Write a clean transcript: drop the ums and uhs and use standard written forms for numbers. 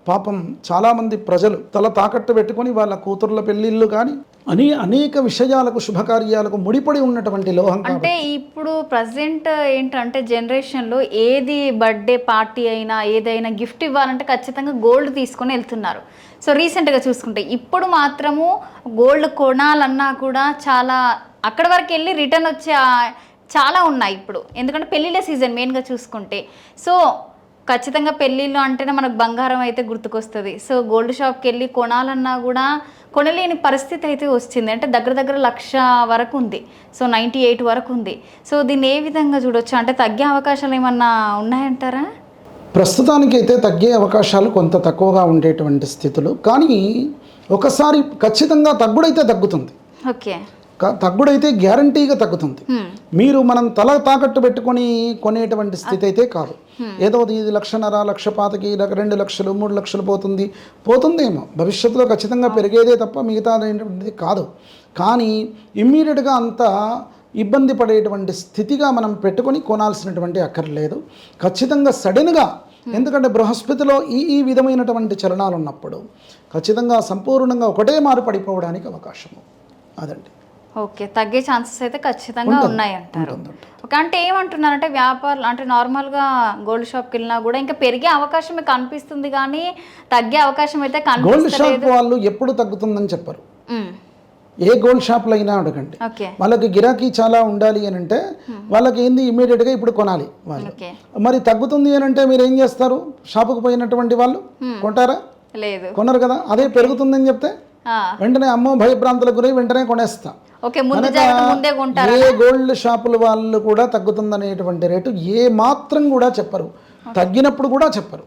పాపం చాలామంది ప్రజలు తల తాకట్టు పెట్టుకొని వాళ్ళ కూతుర్ల పెళ్ళిళ్ళు కానీ అనేక విషయాలకు శుభకార్యాలకు ముడిపడి ఉన్నటువంటి లోహం అంటే ఇప్పుడు ప్రజెంట్ ఏంటంటే జనరేషన్లో ఏది బర్త్డే పార్టీ అయినా ఏదైనా గిఫ్ట్ ఇవ్వాలంటే ఖచ్చితంగా గోల్డ్ తీసుకొని వెళ్తున్నారు. సో రీసెంట్గా చూసుకుంటే ఇప్పుడు మాత్రము గోల్డ్ కొనాలన్నా కూడా చాలా అక్కడి వరకు వెళ్ళి రిటర్న్ వచ్చే చాలా ఉన్నాయి ఇప్పుడు. ఎందుకంటే పెళ్ళిళ్ళ సీజన్ మెయిన్గా చూసుకుంటే. సో ఖచ్చితంగా పెళ్ళిళ్ళు అంటేనే మనకు బంగారం అయితే గుర్తుకొస్తుంది. సో గోల్డ్ షాప్కి వెళ్ళి కొనాలన్నా కూడా కొనలేని పరిస్థితి అయితే వచ్చింది. అంటే దగ్గర దగ్గర 1,00,000 వరకు ఉంది. సో 98 వరకు ఉంది. సో దీన్ని ఏ విధంగా చూడొచ్చు? అంటే తగ్గే అవకాశాలు ఏమన్నా ఉన్నాయంటారా? ప్రస్తుతానికైతే తగ్గే అవకాశాలు కొంత తక్కువగా ఉండేటువంటి స్థితులు, కానీ ఒకసారి ఖచ్చితంగా తగ్గుడైతే తగ్గుతుంది. ఓకే, తగ్గుడైతే గ్యారంటీగా తగ్గుతుంది. మీరు మనం తల తాకట్టు పెట్టుకొని కొనేటువంటి స్థితి అయితే కాదు. ఏదో ఇది 1,50,000 1,25,000 2 లక్షలు 3 లక్షలు పోతుందేమో భవిష్యత్తులో ఖచ్చితంగా పెరిగేదే తప్ప మిగతా అనేటువంటిది కాదు. కానీ ఇమ్మీడియట్గా అంత ఇబ్బంది పడేటువంటి స్థితిగా మనం పెట్టుకొని కొనాల్సినటువంటి అక్కర్లేదు. ఖచ్చితంగా సడన్గా, ఎందుకంటే బృహస్పతిలో ఈ విధమైనటువంటి చలనాలు ఉన్నప్పుడు ఖచ్చితంగా సంపూర్ణంగా ఒకటే మారు పడిపోవడానికి అవకాశము అదండి. ఓకే, తగ్గే ఛాన్సెస్ అయితే ఖచ్చితంగా ఉన్నాయంటారు. ఓకే, అంటే ఏమంటున్నారంటే వ్యాపారాలు అంటే నార్మల్గా గోల్డ్ షాప్కి వెళ్ళినా కూడా ఇంకా పెరిగే అవకాశం మీకు కనిపిస్తుంది, కానీ తగ్గే అవకాశం అయితే గోల్డ్ షాప్ వాళ్ళు ఎప్పుడు తగ్గుతుందని చెప్పరు. ఏ గోల్డ్ షాప్లో అయినా అడగండి, వాళ్ళకి గిరాకీ చాలా ఉండాలి అని అంటే వాళ్ళకి ఏంది ఇమీడియట్గా ఇప్పుడు కొనాలి వాళ్ళు. మరి తగ్గుతుంది అని అంటే మీరు ఏం చేస్తారు? షాపుకు పోయినటువంటి వాళ్ళు కొంటారా? లేదు, కొనరు కదా. అదే పెరుగుతుందని చెప్తే వెంటనే అమ్మో భయభ్రాంతులకు గురై వెంటనే కొనేస్తాం. ఏ గోల్డ్ షాపుల వాళ్ళు కూడా తగ్గుతుందనేటువంటి రేటు ఏ మాత్రం కూడా చెప్పరు, తగ్గినప్పుడు కూడా చెప్పరు.